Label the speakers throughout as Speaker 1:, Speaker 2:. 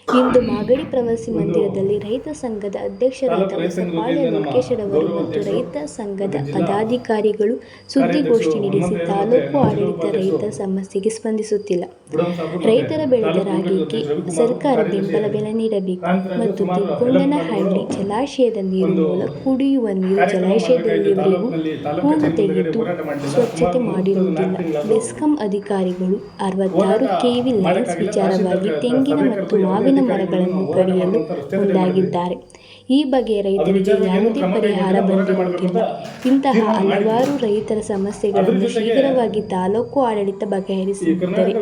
Speaker 1: ಇಂದು ಮಾಗಡಿ ಪ್ರವಾಸಿ ಮಂದಿರದಲ್ಲಿ ರೈತ ಸಂಘದ ಅಧ್ಯಕ್ಷರಾದ ಹೊಸಪಾಳ್ಯ ಲೋಕೇಶರವರು ಮತ್ತು ರೈತ ಸಂಘದ ಪದಾಧಿಕಾರಿಗಳು ಸುದ್ದಿಗೋಷ್ಠಿ ನಡೆಸಿ ತಾಲೂಕು ಆಡಳಿತ ರೈತರ ಸಮಸ್ಯೆಗೆ ಸ್ಪಂದಿಸುತ್ತಿಲ್ಲ, ರೈತರ ಬೆಳೆದ ರಾಗಿಗೆ ಸರ್ಕಾರ ಬೆಂಬಲ ಬೆಲೆ ನೀಡಬೇಕು ಮತ್ತು ತಿಪ್ಪಗೊಂಡನಹಳ್ಳಿ ಜಲಾಶಯದ ನೀರು ಮೂಲ ಕುಡಿಯುವ ನೀರು ಜಲಾಶಯದಲ್ಲಿಯವರೆಗೂ ಹೂಳು ತೆಗೆದು ಸ್ವಚ್ಛತೆ ಮಾಡಿರುವುದಿಲ್ಲ. ಬೆಸ್ಕಾಂ ಅಧಿಕಾರಿಗಳು 66 ಕೆವಿ ಲೈನ್ಸ್ ವಿಚಾರವಾಗಿ ತೆಂಗಿನ ಮತ್ತು ಮಾವಿನ ಮರಗಳನ್ನು ಕಡಿಯಲು ಮುಂದಾಗಿದ್ದಾರೆ. ಈ ಬಗ್ಗೆ ರೈತರಿಗೆ ಯಾವುದೇ ಪರಿಹಾರ ಬಂದಿರುವುದಿಲ್ಲ. ಇಂತಹ ಹಲವಾರು ರೈತರ ಸಮಸ್ಯೆಗಳನ್ನು ಶೀಘ್ರವಾಗಿ ತಾಲೂಕು ಆಡಳಿತ ಬಗೆಹರಿಸಿದ್ದರೆ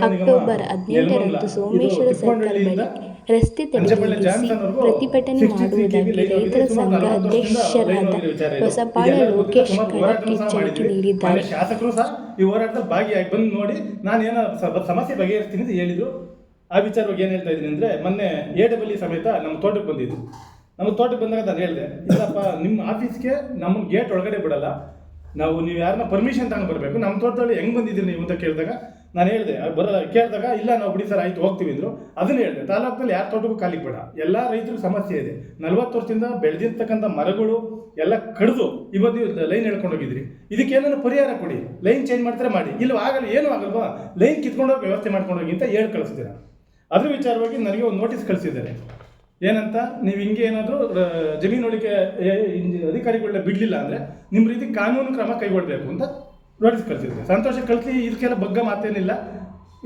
Speaker 1: ಅಕ್ಟೋಬರ್ 18ರಂದು ಸೋಮೇಶ್ವರ ಸರ್ಕಲ್ ಬಳಿ ರಸ್ತೆ ತಡೆ ನಿಲ್ಲಿಸಿ ಪ್ರತಿಭಟನೆ ಮಾಡುವುದಾಗಿ ರೈತರ ಸಂಘ ಅಧ್ಯಕ್ಷರಾದ ಹೊಸಪಾಳ್ಯ ಲೋಕೇಶ್ ಖಡಕ್ ಎಚ್ಚರಿಕೆ ನೀಡಿದ್ದಾರೆ.
Speaker 2: ಶಾಸಕರು ಸಹ ಈ ಹೋರಾಟದಲ್ಲಿ ಭಾಗಿಯಾಗಿ ಬಂದು ನೋಡಿ ನಾನು ಏನೋ ಸಮಸ್ಯೆ ಬಗೆಹರಿಸ್ತೀನಿ ಅಂತ ಹೇಳಿದ್ರು. ಆ ವಿಚಾರವಾಗಿ ಏನು ಹೇಳ್ತಾ ಇದ್ದೀನಿ ಅಂದರೆ, ಮೊನ್ನೆ AWE ಸಮೇತ ನಮ್ಮ ತೋಟಕ್ಕೆ ಬಂದಿದ್ದು. ನಮ್ಮ ತೋಟಕ್ಕೆ ಬಂದಾಗ ನಾನು ಹೇಳಿದೆ, ಇಲ್ಲಪ್ಪ ನಿಮ್ಮ ಆಫೀಸ್ಗೆ ನಮ್ಮನ್ನು ಗೇಟ್ ಒಳಗಡೆ ಬಿಡಲ್ಲ, ನೀವು ಯಾರನ್ನ ಪರ್ಮಿಷನ್ ತಗೊಂಡು ಬರಬೇಕು, ನಮ್ಮ ತೋಟದಲ್ಲಿ ಹೆಂಗೆ ಬಂದಿದ್ದೀರಿ ನೀವು ಅಂತ ಕೇಳಿದಾಗ ನಾನು ಹೇಳಿದೆ, ಕೇಳಿದಾಗ ಇಲ್ಲ ನಾವು ಬಿಡಿ ಸರ್ ಆಯ್ತು ಹೋಗ್ತೀವಿ ಅಂದರು. ಅದನ್ನು ಹೇಳಿದೆ, ತಾಲೂಕಿನಲ್ಲಿ ಯಾರ ತೋಟಕ್ಕೂ ಕಾಲಿಗೆ ಬೇಡ, ಎಲ್ಲ ರೈತರಿಗೂ ಸಮಸ್ಯೆ ಇದೆ. 40 ವರ್ಷದಿಂದ ಬೆಳೆದಿರ್ತಕ್ಕಂಥ ಮರಗಳು ಎಲ್ಲ ಕಡಿದು ಇವತ್ತು ನೀವು ಲೈನ್ ಹೇಳ್ಕೊಂಡೋಗಿದ್ರಿ, ಇದಕ್ಕೇನೋ ಪರಿಹಾರ ಕೊಡಿ, ಲೈನ್ ಚೇಂಜ್ ಮಾಡ್ತಾರೆ ಮಾಡಿ, ಇಲ್ಲ ಆಗಲ್ಲ ಏನೂ ಆಗಲ್ವಾ, ಲೈನ್ ಕಿತ್ಕೊಂಡೋಗಿ ವ್ಯವಸ್ಥೆ ಮಾಡ್ಕೊಂಡೋಗಿ ಅಂತ ಹೇಳಿ ಕಳಿಸ್ತೀರಾ. ಅದ್ರ ವಿಚಾರವಾಗಿ ನನಗೆ ಒಂದು ನೋಟಿಸ್ ಕಳಿಸಿದ್ದಾರೆ. ಏನಂತ, ನೀವು ಹಿಂಗೆ ಏನಾದರೂ ಜಮೀನೊಳಗೆ ಅಧಿಕಾರಿಗಳನ್ನ ಬಿಡಲಿಲ್ಲ ಅಂದರೆ ನಿಮ್ಮ ರೀತಿ ಕಾನೂನು ಕ್ರಮ ಕೈಗೊಳ್ಳಬೇಕು ಅಂತ ನೋಟಿಸ್ ಕಳಿಸಿದ್ದಾರೆ. ಸಂತೋಷ ಕಳಿಸಿ, ಇದಕ್ಕೆಲ್ಲ ಬಗ್ಗ ಮಾತೇನಿಲ್ಲ,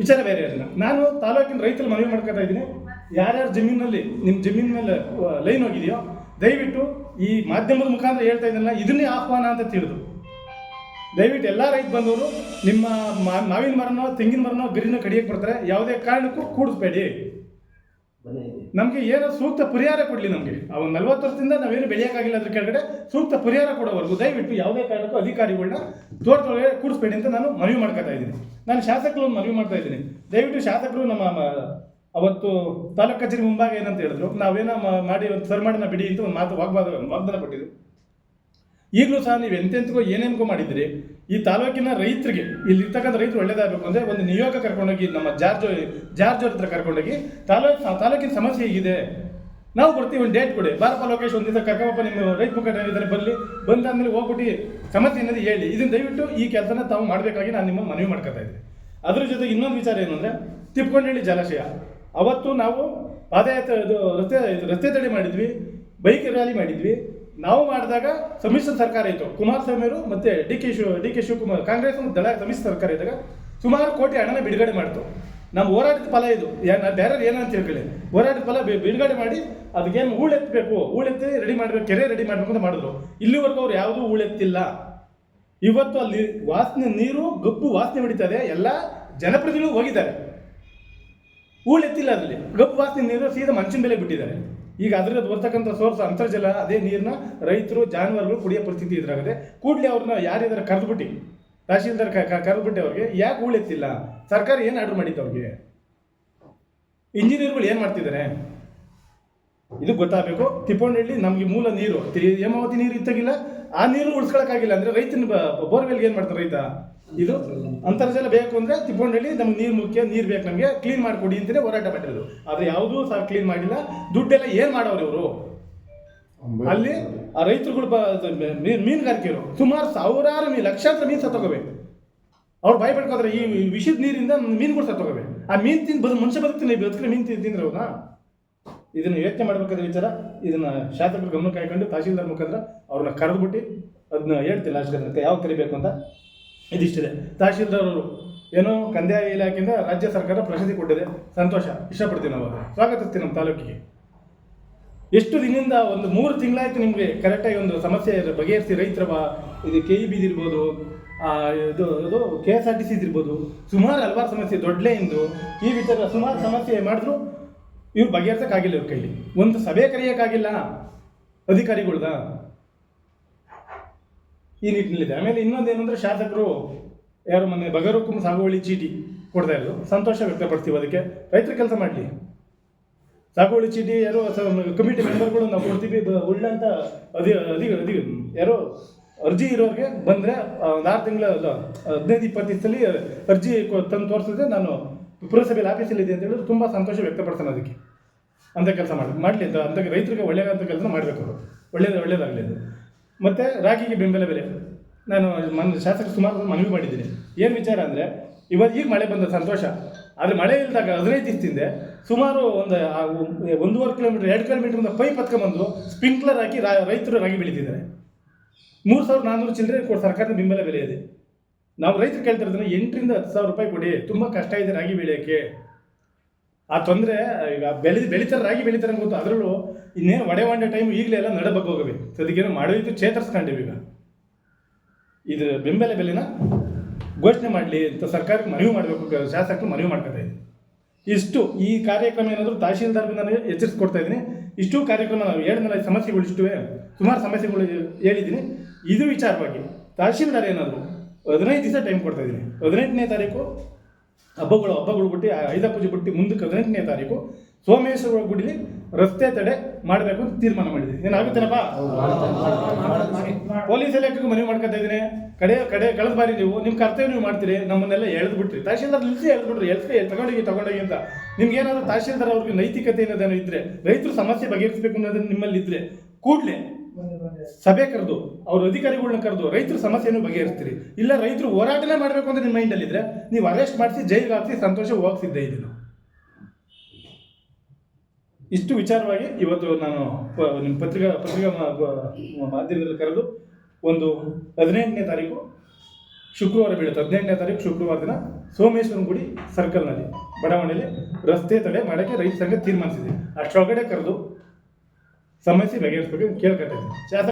Speaker 2: ವಿಚಾರ ಬೇರೆ ಇರಲಿಲ್ಲ. ನಾನು ತಾಲೂಕಿನ ರೈತರು ಮನವಿ ಮಾಡ್ಕೊತಾ ಇದ್ದೀನಿ, ಯಾರ್ಯಾರ ಜಮೀನಲ್ಲಿ ನಿಮ್ಮ ಜಮೀನ್ ಮೇಲೆ ಲೈನ್ ಹೋಗಿದೆಯೋ ದಯವಿಟ್ಟು ಈ ಮಾಧ್ಯಮದ ಮುಖಾಂತರ ಹೇಳ್ತಾ ಇದ್ದಲ್ಲ, ಇದನ್ನೇ ಆಹ್ವಾನ ಅಂತ ತಿಳಿದು ದಯವಿಟ್ಟು ಎಲ್ಲ ರೈತ ಬಂದವರು ನಿಮ್ಮ ಮಾವಿನ ಮರನೋ ತೆಂಗಿನ ಮರನೋ ಗರಿನೋ ಕಡಿಯಕ್ಕೆ ಬರ್ತಾರೆ, ಯಾವುದೇ ಕಾರಣಕ್ಕೂ ಕೂಡಿಸ್ಬೇಡಿ. ನಮಗೆ ಏನೋ ಸೂಕ್ತ ಪರಿಹಾರ ಕೊಡಲಿ. ನಮಗೆ ಒಂದು 40 ವರ್ಷದಿಂದ ನಾವೇನು ಬೆಳೆಯೋಕ್ಕಾಗಿಲ್ಲ, ಅದ್ರ ಕೆಳಗಡೆ ಸೂಕ್ತ ಪರಿಹಾರ ಕೊಡೋವರೆಗೂ ದಯವಿಟ್ಟು ಯಾವುದೇ ಕಾರಣಕ್ಕೂ ಅಧಿಕಾರಿಗಳನ್ನ ತೋಟದೊಳಗೆ ಕೂಡಿಸ್ಬೇಡಿ ಅಂತ ನಾನು ಮನವಿ ಮಾಡ್ಕೊತಾ ಇದ್ದೀನಿ. ನಾನು ಶಾಸಕರು ಮನವಿ ಮಾಡ್ತಾ ಇದ್ದೀನಿ, ದಯವಿಟ್ಟು ಶಾಸಕರು ನಮ್ಮ ಅವತ್ತು ತಾಲೂಕು ಕಚೇರಿ ಮುಂಭಾಗ ಏನಂತ ಹೇಳಿದ್ರು, ನಾವೇನೋ ಮಾಡಿ ಒಂದು ಸರ್ ಮಾಡಿ ಬಿಡಿ ಅಂತ ಒಂದು ಮಾತು ವಾಗ್ದಾನ ಕೊಟ್ಟಿದ್ರು. ಈಗಲೂ ಸಹ ನೀವು ಎಂತೆಂತಗೋ ಏನೇನ್ಗೋ ಮಾಡಿದ್ರಿ. ಈ ತಾಲೂಕಿನ ರೈತರಿಗೆ, ಇಲ್ಲಿ ಇರ್ತಕ್ಕಂಥ ರೈತರು ಒಳ್ಳೇದಾಗಬೇಕು ಅಂದರೆ ಒಂದು ನಿಯೋಗ ಕರ್ಕೊಂಡೋಗಿ ನಮ್ಮ ಜಾರ್ಜ್ ಅವ್ರ ಹತ್ರ ಕರ್ಕೊಂಡೋಗಿ ತಾಲೂಕಿನ ಸಮಸ್ಯೆ ಹೀಗಿದೆ, ನಾವು ಬರ್ತೀವಿ, ಒಂದು ಡೇಟ್ ಕೊಡಿ, ಬಾರಪ್ಪ ಲೋಕೇಶ್ ಒಂದು ದಿವಸ ಕರ್ಕೊಂಬಪ್ಪ, ನಿಮ್ಮ ರೈತ ಮುಖಂಡರಿದ್ದಾರೆ ಬಂದಾದ್ಮೇಲೆ ಹೋಗ್ಬಿಟ್ಟು ಸಮಸ್ಯೆ ಅನ್ನೋದು ಹೇಳಿ. ಇದನ್ನು ದಯವಿಟ್ಟು ಈ ಕೆಲಸನ ತಾವು ಮಾಡಬೇಕಾಗಿ ನಾನು ನಿಮ್ಮ ಮನವಿ ಮಾಡ್ಕೊತಾ ಇದ್ದೀನಿ. ಅದ್ರ ಜೊತೆಗೆ ಇನ್ನೊಂದು ವಿಚಾರ ಏನು ಅಂದರೆ, ತಿಪ್ಪಗೊಂಡನಹಳ್ಳಿ ಜಲಾಶಯ ಅವತ್ತು ನಾವು ಪಾದಯಾತ್ರೆ ರಸ್ತೆ ತಡೆ ಮಾಡಿದ್ವಿ, ಬೈಕ್ ರ್ಯಾಲಿ ಮಾಡಿದ್ವಿ. ನಾವು ಮಾಡಿದಾಗ ಸಮ್ಮಿಶ್ರ ಸರ್ಕಾರ ಇತ್ತು, ಕುಮಾರಸ್ವಾಮಿ ಅವರು ಮತ್ತು ಡಿ ಕೆ ಶಿವಕುಮಾರ್ ಕಾಂಗ್ರೆಸ್ ಮತ್ತು ದಳ ಸಮ್ಮಿಶ್ರ ಸರ್ಕಾರ ಇದ್ದಾಗ ಸುಮಾರು ಕೋಟಿ ಹಣನ ಬಿಡುಗಡೆ ಮಾಡ್ತು. ನಮ್ಮ ಹೋರಾಟದ ಫಲ ಇದು, ಬೇರೆ ಏನಂತ ತಿಳ್ಕೊಳ್ಳಿ, ಹೋರಾಟದ ಫಲ ಬಿಡುಗಡೆ ಮಾಡಿ ಅದಕ್ಕೇನು ಹೂಳೆತ್ತಿ ರೆಡಿ ಮಾಡಬೇಕು, ಕೆರೆ ರೆಡಿ ಮಾಡಬೇಕು ಅಂತ ಮಾಡಿದ್ರು. ಇಲ್ಲಿವರೆಗೂ ಅವ್ರು ಯಾವುದೂ ಹೂಳೆತ್ತಿಲ್ಲ. ಇವತ್ತು ಅಲ್ಲಿ ನೀರು ಗಬ್ಬು ವಾಸನೆ ಹೊಡಿತದೆ, ಎಲ್ಲ ಜನಪ್ರತಿನಿಧಿಗಳು ಹೋಗಿದ್ದಾರೆ, ಹೂಳೆತ್ತಿಲ್ಲ. ಅದರಲ್ಲಿ ಗಬ್ಬು ವಾಸನೆ ನೀರು ಸೀದಾ ಮಂಚಿನ ಬೆಲೆ ಬಿಟ್ಟಿದ್ದಾರೆ. ಈಗ ಅದರದ್ದು ಬರ್ತಕ್ಕಂಥ ಸೋರ್ಸ್ ಅಂತರ್ಜಲ, ಅದೇ ನೀರನ್ನ ರೈತರು ಜಾನುವಾರುಗಳು ಕುಡಿಯೋ ಪರಿಸ್ಥಿತಿ ಇದ್ರಾಗದೆ. ಕೂಡಲೇ ಅವ್ರನ್ನ ಯಾರಿದಾರೆ ಕರೆದುಬಿಟ್ಟು, ತಹಶೀಲ್ದಾರ್ ಕರೆದುಬಿಟ್ಟು ಅವ್ರಿಗೆ ಯಾಕೆ ಹೂಳೆತ್ತಿಲ್ಲ, ಸರ್ಕಾರ ಏನು ಆರ್ಡರ್ ಮಾಡಿತ್ತು ಅವ್ರಿಗೆ, ಇಂಜಿನಿಯರ್ಗಳು ಏನು ಮಾಡ್ತಿದ್ದಾರೆ, ಇದು ಗೊತ್ತಾಗಬೇಕು. ತಿಪ್ಪಗೊಂಡನಹಳ್ಳಿ ನಮಗೆ ಮೂಲ ನೀರು, ಹೇಮಾವತಿ ನೀರು ಇತ್ತಾಗಿಲ್ಲ, ಆ ನೀರು ಉಳಿಸ್ಕೊಳಕ್ಕಾಗಿಲ್ಲ ಅಂದರೆ ರೈತನ ಬೋರ್ವೆಲ್ಗೆ ಏನು ಮಾಡ್ತಾರೆ ರೈತ, ಇದು ಅಂತರ್ಜಲ ಬೇಕು ಅಂದರೆ ತಿಪ್ಪಗೊಂಡನಹಳ್ಳಿ ನಮ್ಗೆ ನೀರು ಮುಖ್ಯ, ನೀರು ಬೇಕು ನಮಗೆ, ಕ್ಲೀನ್ ಮಾಡಿಕೊಡಿ ಅಂತಲೇ ಹೋರಾಟ ಮಾಡಿರೋದು. ಆದರೆ ಯಾವುದೂ ಸಹ ಕ್ಲೀನ್ ಮಾಡಿಲ್ಲ. ದುಡ್ಡೆಲ್ಲ ಏನು ಮಾಡೋರು ಇವರು, ಅಲ್ಲಿ ಆ ರೈತರುಗಳು ಮೀನುಗಾರಿಕೆಯವರು ಸುಮಾರು ಸಾವಿರಾರು ಲಕ್ಷಾಂತರ ಮೀನು ಸತ್ತೋಗಬೇಕು. ಅವ್ರು ಬಾಯಿ ಪಡ್ಕೋತಾರೆ, ಈ ವಿಷದ ನೀರಿಂದ ಮೀನುಗಳು ಸತ್ತೋಗಬೇಕು. ಆ ಮೀನು ತಿಂದು ಮನುಷ್ಯ ಬದುಕ್ರೆ ಮೀನು ತಿಂದ್ರೆ ಅವ್ರನ್ನ. ಇದನ್ನು ಯೋಚನೆ ಮಾಡಬೇಕಾದ ವಿಚಾರ. ಇದನ್ನು ಶಾಸಕರು ಗಮನಕ್ಕೆ ಹಾಕೊಂಡು ತಹಶೀಲ್ದಾರ್ ಮುಖಾಂತರ ಅವ್ರನ್ನ ಕರೆದುಬಿಟ್ಟು ಅದನ್ನ ಹೇಳ್ತಿಲ್ಲ ಅಷ್ಟೇ ಯಾವ ಕರಿಬೇಕು ಅಂತ. ಇದಿಷ್ಟಿದೆ. ತಹಶೀಲ್ದಾರ್ ಅವರು ಏನೋ ಕಂದಾಯ ಇಲಾಖೆಯಿಂದ ರಾಜ್ಯ ಸರ್ಕಾರ ಪ್ರಶಸ್ತಿ ಕೊಟ್ಟಿದೆ, ಸಂತೋಷ, ಇಷ್ಟಪಡ್ತೀವಿ ನಾವು, ಅದನ್ನು ಸ್ವಾಗತಿಸ್ತೀವಿ ನಮ್ಮ ತಾಲೂಕಿಗೆ. ಎಷ್ಟು ದಿನದಿಂದ ಒಂದು 3 ತಿಂಗಳಾಯ್ತು ನಿಮಗೆ ಕರೆಕ್ಟಾಗಿ ಒಂದು ಸಮಸ್ಯೆ ಬಗೆಹರಿಸಿ ರೈತರ ಇದು KEB ಇರ್ಬೋದು, ಇದು KSRTC ಇರ್ಬೋದು, ಸುಮಾರು ಹಲವಾರು ಸಮಸ್ಯೆ, ದೊಡ್ಡಲೆಯಿಂದ ಈ ವಿಚಾರ ಸುಮಾರು ಸಮಸ್ಯೆ ಮಾಡಿದ್ರು ಇವ್ರು ಬಗೆಹರಿಸೋಕ್ಕಾಗಿಲ್ಲ. ಇವ್ರ ಕೈಲಿ ಒಂದು ಸಭೆ ಕರೆಯೋಕ್ಕಾಗಿಲ್ಲ ಅಧಿಕಾರಿಗಳ್ದ. ಈ ನಿಟ್ಟಿನಲ್ಲಿದೆ. ಆಮೇಲೆ ಇನ್ನೊಂದೇನೆಂದರೆ, ಶಾಸಕರು ಯಾರು ಮೊನ್ನೆ ಬಗರುಕುಂ ಸಾಗುವಳಿ ಚೀಟಿ ಕೊಡ್ತಾ ಇರೋದು, ಸಂತೋಷ ವ್ಯಕ್ತಪಡ್ತೀವಿ. ಅದಕ್ಕೆ ರೈತರು ಕೆಲಸ ಮಾಡಲಿ. ಸಾಗುವಳಿ ಚೀಟಿ ಯಾರೋ ಕಮಿಟಿ ಮೆಂಬರ್ಗಳು ನಾವು ಕೊಡ್ತೀವಿ, ಉಳ್ಳಂತ ಯಾರೋ ಅರ್ಜಿ ಇರೋರಿಗೆ ಬಂದರೆ ಒಂದು 6 ತಿಂಗಳ 15-20 ದಿವಸದಲ್ಲಿ ಅರ್ಜಿ ತಂದು ತೋರಿಸಿದ್ರೆ ನಾನು ಪುರಸಭೆಯಲ್ಲಿ ಆಫೀಸಲ್ಲಿ ಇದೆ ಅಂತ ಹೇಳಿದ್ರೆ ತುಂಬ ಸಂತೋಷ ವ್ಯಕ್ತಪಡ್ತಾನೆ ಅದಕ್ಕೆ. ಅಂಥ ಕೆಲಸ ಮಾಡಲಿ ಅಂತ ರೈತರಿಗೆ ಒಳ್ಳೆಯದಂಥ ಕೆಲಸ ಮಾಡಬೇಕು ಅವರು, ಒಳ್ಳೇದಾಗಲಿ ಅದು. ಮತ್ತು ರಾಗಿಗೆ ಬೆಂಬಲ ಬೆಲೆ ನಾನು ಶಾಸಕ ಸುಮಾರು ಮನವಿ ಮಾಡಿದ್ದೀನಿ. ಏನು ವಿಚಾರ ಅಂದರೆ ಈಗ ಮಳೆ ಬಂದ ಸಂತೋಷ, ಆದರೆ ಮಳೆ ಇಲ್ಲದಾಗ 15 ದಿವಸದಿಂದ ಸುಮಾರು 1.5 ಕಿಲೋಮೀಟರ್ 2 ಕಿಲೋಮೀಟರಿಂದ ಪೈಪ್ ಹತ್ಕೊಂಡ್ಬಂದು ಸ್ಪ್ರಿಂಕ್ಲರ್ ಹಾಕಿ ರೈತರು ರಾಗಿ ಬೆಳೀತಿದ್ದಾರೆ. 3,400 ಚಿಲ್ಲರೆ ಸರ್ಕಾರದ ಬೆಂಬಲ ಬೆಲೆ ಇದೆ. ನಾವು ರೈತರು ಕೇಳ್ತಾ ಇರೋದನ್ನ 8,000 to 10,000 ರೂಪಾಯಿ ಕೊಡಿ, ತುಂಬ ಕಷ್ಟ ಇದೆ ರಾಗಿ ಬೆಳೆಯೋಕ್ಕೆ. ಆ ತೊಂದರೆ ಈಗ ಬೆಳೀತಾರೆ ರಾಗಿ ಬೆಳೀತಾರೆ ಅಂತ ಗೊತ್ತು, ಅದರಲ್ಲೂ ಇನ್ನೇನು ಒಡೆ ಟೈಮ್ ಈಗಲೇ ಎಲ್ಲ ನಡಬಗ್ಗೆ ಹೋಗಬೇಕು. ಸದ್ಯಕ್ಕೇನು ಮಾಡೋದಿತ್ತು ಚೇತರಿಸ್ಕೊಂಡಿವಿ. ಈಗ ಇದು ಬೆಂಬಲ ಬೆಲೆನ ಘೋಷಣೆ ಮಾಡಲಿ ಅಂತ ಸರ್ಕಾರಕ್ಕೆ ಮನವಿ ಮಾಡಬೇಕು, ಶಾಸಕರು ಮನವಿ ಮಾಡ್ಕೊತಾ ಇದ್ದೀನಿ. ಇಷ್ಟು ಈ ಕಾರ್ಯಕ್ರಮ ಏನಾದರೂ ತಹಶೀಲ್ದಾರ್ಗೆ ನಾನು ಎಚ್ಚರಿಸ್ಕೊಡ್ತಾ ಇದ್ದೀನಿ. ಇಷ್ಟು ಕಾರ್ಯಕ್ರಮ ನಾವು ಹೇಳಿದ್ಮೇಲೆ ಸಮಸ್ಯೆಗಳು ಇಷ್ಟುವೆ, ಸುಮಾರು ಸಮಸ್ಯೆಗಳು ಹೇಳಿದ್ದೀನಿ. ಇದು ವಿಚಾರವಾಗಿ ತಹಶೀಲ್ದಾರ್ ಏನಾದರೂ 15 ದಿವಸ ಟೈಮ್ ಕೊಡ್ತಾ ಇದ್ದೀನಿ. 18ನೇ ತಾರೀಕು ಹಬ್ಬಗಳು ಬಿಟ್ಟು ಐದ ಪೂಜೆ ಬಿಟ್ಟು ಮುಂದಕ್ಕೆ 18ನೇ ತಾರೀಕು ಸೋಮೇಶ್ವರ ಗುಡಿಲಿ ರಸ್ತೆ ತಡೆ ಮಾಡಬೇಕು ಅಂತ ತೀರ್ಮಾನ ಮಾಡಿದ್ದೀನಿ. ಏನಾಗುತ್ತೇನಪ್ಪ? ಪೊಲೀಸ್ ಇಲಾಖೆಗೂ ಮನವಿ ಮಾಡ್ಕೊತಾ ಇದ್ದೀನಿ. ಕಳೆದ ಬಾರಿ ನಿಮ್ಮ ಕರ್ತವ್ಯ ನೀವು ಮಾಡ್ತೀರಿ, ನಮ್ಮನ್ನೆಲ್ಲ ಎಳೆದ್ಬಿಟ್ರಿ. ತಹಶೀಲ್ದಾರ್ ನಿಲ್ಲಿಸಿ ಎಳೆದ್ಬಿಟ್ರಿ, ತಗೊಂಡೋಗಿ ಅಂತ. ನಿಮ್ಗೆ ಏನಾದರೂ ತಹಶೀಲ್ದಾರ್ ಅವ್ರಿಗೆ ನೈತಿಕತೆ ಅನ್ನೋದೇನೋ ಇದ್ರೆ, ರೈತರು ಸಮಸ್ಯೆ ಬಗೆಹರಿಸಬೇಕು ಅನ್ನೋದನ್ನ ನಿಮ್ಮಲ್ಲಿ ಇದ್ರೆ ಕೂಡಲೇ ಸಭೆ ಕರೆದು ಅವ್ರ ಅಧಿಕಾರಿಗಳನ್ನ ಕರೆದು ರೈತರ ಸಮಸ್ಯೆಯನ್ನು ಬಗೆಹರಿಸ್ತೀರಿ. ಇಲ್ಲ ರೈತರು ಹೋರಾಟನೇ ಮಾಡಬೇಕು ಅಂತ ನಿಮ್ಮ ಮೈಂಡಲ್ಲಿದ್ರೆ ನೀವು ಅರೆಸ್ಟ್ ಮಾಡಿಸಿ ಜೈಲಿಗೆ ಹಾಕಿ ಸಂತೋಷ ಹೋಗಿಸಿದ್ದೆ ಇದನ್ನು. ಇಷ್ಟು ವಿಚಾರವಾಗಿ ಇವತ್ತು ನಾನು ನಿಮ್ಮ ಪತ್ರಿಕಾ ಮಾಧ್ಯಮದಲ್ಲಿ ಕರೆದು ಒಂದು 18ನೇ ತಾರೀಕು ಶುಕ್ರವಾರ ಬೀಳುತ್ತೆ. 18ನೇ ತಾರೀಕು ಶುಕ್ರವಾರ ದಿನ ಸೋಮೇಶ್ವರ ಗುಡಿ ಸರ್ಕಲ್ನಲ್ಲಿ ಬಡಾವಣೆಯಲ್ಲಿ ರಸ್ತೆ ತಡೆ ಮಾಡೋಕ್ಕೆ ರೈತ ಸಂಘ ತೀರ್ಮಾನಿಸಿದೆ. ಅಷ್ಟೊಳಗಡೆ ಕರೆದು ಸಮಸ್ಯೆ ಬಗೆಹರಿಸಬೇಕು ಕೇಳ್ಕೊತಾ ಇದ್ದೀನಿ.